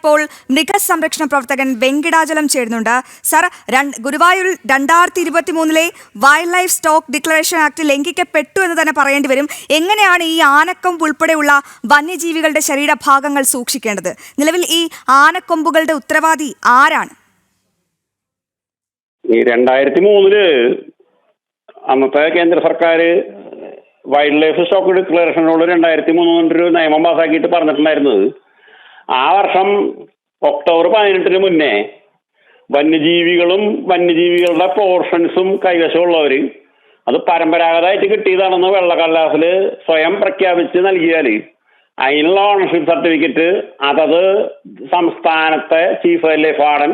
ഇപ്പോൾ മൃഗസംരക്ഷണ പ്രവർത്തകൻ വെങ്കിടാചലം ചേരുന്നുണ്ട്. Sir, Guruvayur 2023 wildlife stock declaration act ലംഘിക്കപ്പെട്ടു എന്ന് തന്നെ പറയേണ്ടി വരും. എങ്ങനെയാണ് ഈ ആനക്കൊമ്പ് ഉൾപ്പെടെയുള്ള വന്യജീവികളുടെ ശരീരഭാഗങ്ങൾ സൂക്ഷിക്കേണ്ടത്? നിലവിൽ ഈ ആനക്കൊമ്പുകളുടെ ഉത്തരവാദി ആരാണ്? ഈ 2003 അന്നത്തെ കേന്ദ്ര സർക്കാർ വൈൽഡ് ലൈഫ് സ്റ്റോക്ക് ഡിക്ലറേഷനോട് 2003 ഒരു നിയമം പാസ്സാക്കിയിട്ട് പറഞ്ഞിട്ടുണ്ടായിരുന്നത്, ആ വർഷം ഒക്ടോബർ 18 മുന്നേ വന്യജീവികളും വന്യജീവികളുടെ പോർഷൻസും കൈവശമുള്ളവർ അത് പരമ്പരാഗതമായിട്ട് കിട്ടിയതാണെന്ന് വെള്ളക്കടലാസിൽ സ്വയം പ്രഖ്യാപിച്ച് നൽകിയാൽ അതിനുള്ള ഓണർഷിപ്പ് സർട്ടിഫിക്കറ്റ് അതത് സംസ്ഥാനത്തെ chief wild life warden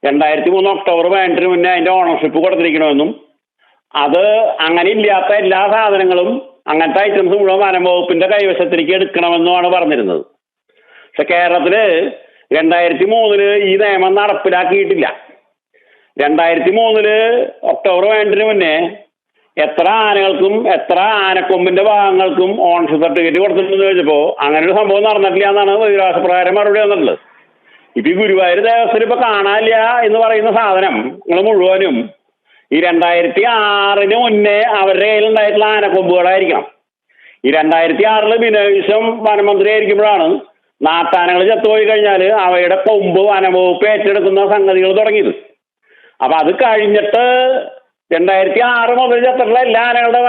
2003 October 18 മുന്നേ അതിന്റെ ഓണർഷിപ്പ് കൊടുത്തിരിക്കണമെന്നും അത് അങ്ങനെ ഇല്ലാത്ത എല്ലാ സാധനങ്ങളും അങ്ങനത്തെ ഐറ്റംസ് മുഴുവൻ വനം വകുപ്പിന്റെ കൈവശത്തിലേക്ക് എടുക്കണമെന്നുമാണ് പറഞ്ഞിരുന്നത്. പക്ഷെ കേരളത്തില് 2003 ഈ നിയമം നടപ്പിലാക്കിയിട്ടില്ല. 2003 ഒക്ടോബർ 18 മുന്നേ എത്ര ആനകൾക്കും എത്ര ആനക്കൊമ്പിന്റെ ഭാഗങ്ങൾക്കും ഓണർഷിപ്പ് സർട്ടിഫിക്കറ്റ് കൊടുത്തിട്ടുണ്ടെന്ന് ചോദിച്ചപ്പോ അങ്ങനെ ഒരു സംഭവം നടന്നിട്ടില്ല എന്നാണ് വിവരാവകാശപ്രകാരം മറുപടി വന്നിട്ടുള്ളത്. ഇപ്പൊ ഈ ഗുരുവായൂർ ദേവസ്ഥയിൽ ഇപ്പൊ കാണാനില്ല എന്ന് പറയുന്ന സാധനം നിങ്ങൾ മുഴുവനും ഈ 2006 മുന്നേ അവരുടെ കയ്യിലുണ്ടായിട്ടുള്ള ആനക്കൊമ്പുകളായിരിക്കണം. ഈ 2006 ബിനോയ് വനമന്ത്രി ആയിരിക്കുമ്പോഴാണ് നാട്ടാനകൾ ചത്തുപോയി കഴിഞ്ഞാൽ അവയുടെ കൊമ്പ് വനംവകുപ്പ് ഏറ്റെടുക്കുന്ന സംഗതികൾ തുടങ്ങിയത്. അപ്പൊ അത് കഴിഞ്ഞിട്ട് 2006 മുതൽ ചത്തിട്ടുള്ള എല്ലാ ആനകളുടെ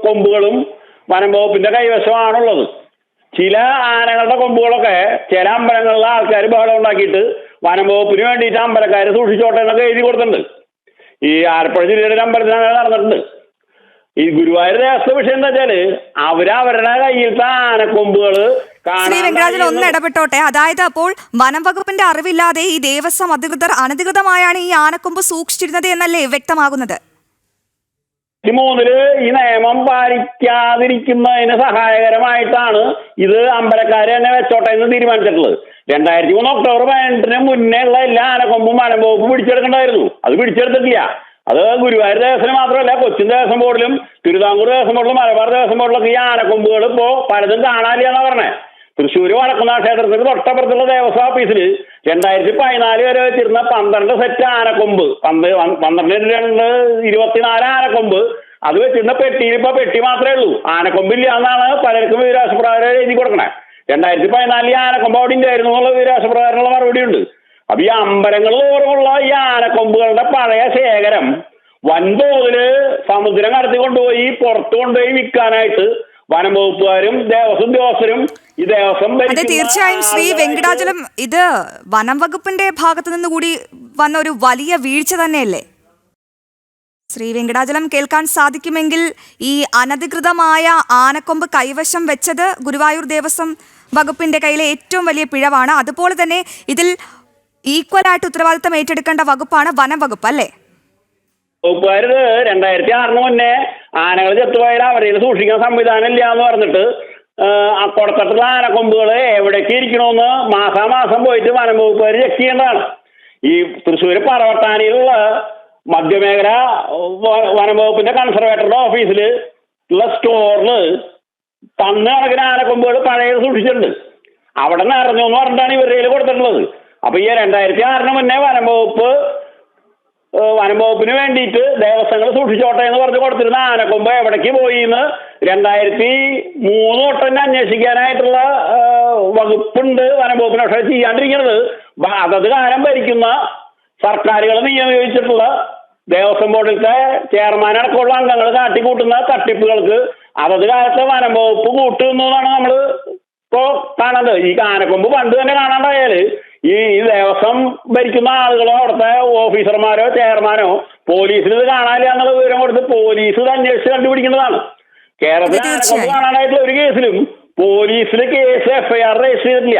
കൊമ്പുകളും വനം വകുപ്പിന്റെ കൈവശമാണുള്ളത്. ചില ആനകളുടെ കൊമ്പുകളൊക്കെ ചില അമ്പലങ്ങളിലെ ആൾക്കാർ ബഹളം ഉണ്ടാക്കിയിട്ട് വനം വകുപ്പിന് വേണ്ടിയിട്ട് അമ്പലക്കാർ സൂക്ഷിച്ചോട്ടെ എന്നൊക്കെ എഴുതി കൊടുത്തിട്ടുണ്ട്. ഈ ആലപ്പുഴ ജില്ലയുടെ അമ്പലത്തിൽ അങ്ങനെ നടന്നിട്ടുണ്ട്. ഈ ഗുരുവായൂർ ദേവസ്ഥ വിഷയം എന്താ വെച്ചാല് അവരുടെ കയ്യിലത്തെ ആനക്കൊമ്പുകള് ശ്രീ വെങ്കടാചലം ഒന്ന് ഇടപെട്ടോട്ടെ. അതായത് അപ്പോൾ വനം വകുപ്പിന്റെ അറിവില്ലാതെ ഈ ദേവസ്വം അധികൃതർ അനധികൃതമായാണ് ഈ ആനക്കൊമ്പ് സൂക്ഷിച്ചിരുന്നത് എന്നല്ലേ വ്യക്തമാകുന്നത്? 2003 ഈ നിയമം പാലിക്കാതിരിക്കുന്നതിന് സഹായകരമായിട്ടാണ് ഇത് അമ്പലക്കാര് തന്നെ വെച്ചോട്ടെ എന്ന് തീരുമാനിച്ചിട്ടുള്ളത്. 2003 ഒക്ടോബർ 18 മുന്നേ ഉള്ള എല്ലാ ആനക്കൊമ്പും വനം വകുപ്പ് പിടിച്ചെടുക്കണ്ടായിരുന്നു. അത് പിടിച്ചെടുത്തിട്ടില്ല. അത് ഗുരുവായൂർ ദേവസ്വം മാത്രമല്ല, കൊച്ചിൻ ദേവസ്വം ബോർഡിലും തിരുവിതാംകൂർ ദേവസ്വം ബോർഡിലും മലബാർ ദേവസ്വം ബോർഡിലൊക്കെ ഈ ആനക്കൊമ്പുകൾ ഇപ്പോ പലതും കാണാനില്ല എന്നാ പറഞ്ഞേ. തൃശ്ശൂർ വടക്കുന്നാഥ ക്ഷേത്രത്തിന് തൊട്ടപ്പുറത്തുള്ള ദേവസ്വം ഓഫീസിൽ 2014 വരെ വെച്ചിരുന്ന 12 സെറ്റ് ആനക്കൊമ്പ്, 24 ആനക്കൊമ്പ് അത് വെച്ചിരുന്ന പെട്ടിയിൽ ഇപ്പൊ പെട്ടി മാത്രമേ ഉള്ളൂ, ആനക്കൊമ്പില്ല എന്നാണ് പലർക്കും വിവരാവകാശപ്രകാരം എഴുതി കൊടുക്കണേ. 2014 ആനക്കൊമ്പ് അവിടെ ഉണ്ടായിരുന്നു എന്നുള്ള വിവരാവകാശപ്രകാരമുള്ള മറുപടി ഉണ്ട്. അപ്പൊ ഈ അമ്പലങ്ങൾ തോറുമുള്ള ഈ ആനക്കൊമ്പുകളുടെ പഴയ ശേഖരം വൻതോതില് സമുദ്രം കടത്തി കൊണ്ടുപോയി പുറത്തു കൊണ്ടുപോയി വിൽക്കാനായിട്ട് വനം വകുപ്പുകാരും ദേവസ്വം ഉദ്യോഗസ്ഥരും ഈ ദേവസ്വം. അതെ, തീർച്ചയായും ശ്രീ വെങ്കടാചലം, ഇത് വനം വകുപ്പിന്റെ ഭാഗത്തു നിന്ന് കൂടി വന്ന ഒരു വലിയ വീഴ്ച തന്നെയല്ലേ? ശ്രീ വെങ്കടാചലം കേൾക്കാൻ സാധിക്കുമെങ്കിൽ ഈ അനധികൃതമായ ആനക്കൊമ്പ് കൈവശം വെച്ചത് ഗുരുവായൂർ ദേവസ്വം വകുപ്പിന്റെ കയ്യിലെ ഏറ്റവും വലിയ പിഴവാണ്. അതുപോലെ തന്നെ ഇതിൽ ഈക്വലായിട്ട് ഉത്തരവാദിത്തം ഏറ്റെടുക്കേണ്ട വകുപ്പാണ് വനം വകുപ്പ്, അല്ലേ? വകുപ്പുകാർ 2006 മുന്നേ ആനകൾ ചത്തുപോയാൽ അവരെ സൂക്ഷിക്കാൻ സംവിധാനം ഇല്ല എന്ന് പറഞ്ഞിട്ട് കൊടുത്തിട്ടുള്ള ആനക്കൊമ്പുകള് എവിടേക്ക് ഇരിക്കണമെന്ന് മാസാമാസം പോയിട്ട് വനം വകുപ്പുകാർ ചെക്ക് ചെയ്യേണ്ടതാണ്. ഈ തൃശ്ശൂർ പറവട്ടാനിയിലുള്ള മധ്യമേഖല വനം വകുപ്പിന്റെ കൺസർവേറ്ററുടെ ഓഫീസിൽ ഉള്ള സ്റ്റോറില് കണക്കിന് ആനക്കൊമ്പുകൾ പഴയത് സൂക്ഷിച്ചിട്ടുണ്ട്. അവിടെ നിറഞ്ഞു എന്ന് പറഞ്ഞിട്ടാണ് ഇവരുടെ കൊടുത്തിട്ടുള്ളത്. അപ്പൊ ഈ 2006 മുന്നേ വനംവകുപ്പിന് വേണ്ടിയിട്ട് ദേവസ്വങ്ങൾ സൂക്ഷിച്ചോട്ടെ എന്ന് പറഞ്ഞ് കൊടുത്തിരുന്ന ആനക്കൊമ്പ് എവിടേക്ക് പോയി എന്ന് 2003 തൊട്ട് തന്നെ അന്വേഷിക്കാനായിട്ടുള്ള വകുപ്പുണ്ട് വനംവകുപ്പിന്. പക്ഷേ ചെയ്യാണ്ടിരിക്കുന്നത് അതത് കാലം ഭരിക്കുന്ന സർക്കാരുകൾ നിയോഗിച്ചിട്ടുള്ള ദേവസ്വം ബോർഡിലത്തെ ചെയർമാൻ അടക്കമുള്ള അംഗങ്ങൾ കാട്ടിക്കൂട്ടുന്ന തട്ടിപ്പുകൾക്ക് അതത് കാലത്തെ വനം വകുപ്പ് കൂട്ടുന്നതാണ് നമ്മൾ ഇപ്പോ കാണുന്നത്. ഈ ആനക്കൊമ്പ് പണ്ട് തന്നെ കാണാണ്ടായാല് ഈ ദേവസ്വം ഭരിക്കുന്ന ആളുകളോ അവിടുത്തെ ഓഫീസർമാരോ ചെയർമാനോ പോലീസിന് ഇത് കാണാനില്ല എന്നുള്ള വിവരം കൊടുത്ത് പോലീസ് ഇത് അന്വേഷിച്ച് കണ്ടുപിടിക്കുന്നതാണ്. കേരളത്തിൽ ആനക്കൊമ്പ് കാണാനായിട്ടുള്ള ഒരു കേസിലും പോലീസിൽ കേസ് FIR രജിസ്റ്റർ ചെയ്തിട്ടില്ല,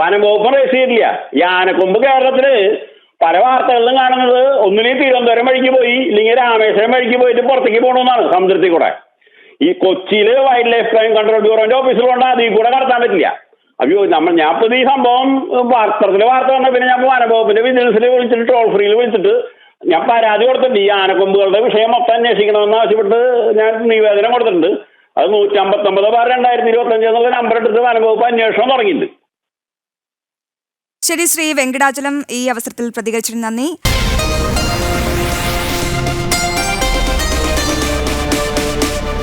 വനം വകുപ്പ് രജിസ്റ്റർ ചെയ്തിട്ടില്ല. ഈ ആനക്കൊമ്പ് കേരളത്തില് പല വാർത്തകളിലും കാണുന്നത് ഒന്നിനും തിരുവനന്തപുരം വഴിക്ക് പോയി ഇല്ലെങ്കിൽ രാമേശ്വരം വഴിക്ക് പോയിട്ട് പുറത്തേക്ക് പോകണമെന്നാണ് സമുദ്രത്തിൽ കൂടെ. ഈ കൊച്ചിയില് വൈൽഡ് ലൈഫ് ക്രൈം കൺട്രോൾ ബ്യൂറോന്റെ ഓഫീസിൽ കൊണ്ട് അതിൽ കൂടെ കടത്താൻ പറ്റില്ല. അയ്യോ ഞാനിപ്പോ ഈ സംഭവം പത്രത്തിലെ വാർത്ത വന്ന പിന്നെ ഞാൻ വനംവകുപ്പിന്റെ വിജിലൻസിൽ വിളിച്ചിട്ട് ടോൾ ഫ്രീയിൽ വിളിച്ചിട്ട് ഞാൻ പരാതി കൊടുത്തിട്ടുണ്ട്. ഈ ആനക്കൊമ്പുകളുടെ വിഷയം മൊത്തം അന്വേഷിക്കണമെന്ന് ആവശ്യപ്പെട്ട് ഞാൻ നിവേദനം കൊടുത്തിട്ടുണ്ട്. അത് 159/2025 എന്നുള്ള നമ്പർ എടുത്തിട്ട് വനംവകുപ്പ് അന്വേഷണം തുടങ്ങിയിട്ടുണ്ട്. ശരി ശ്രീ വെങ്കടാചലം, ഈ അവസരത്തിൽ പ്രതികരിച്ചതിന് നന്ദി.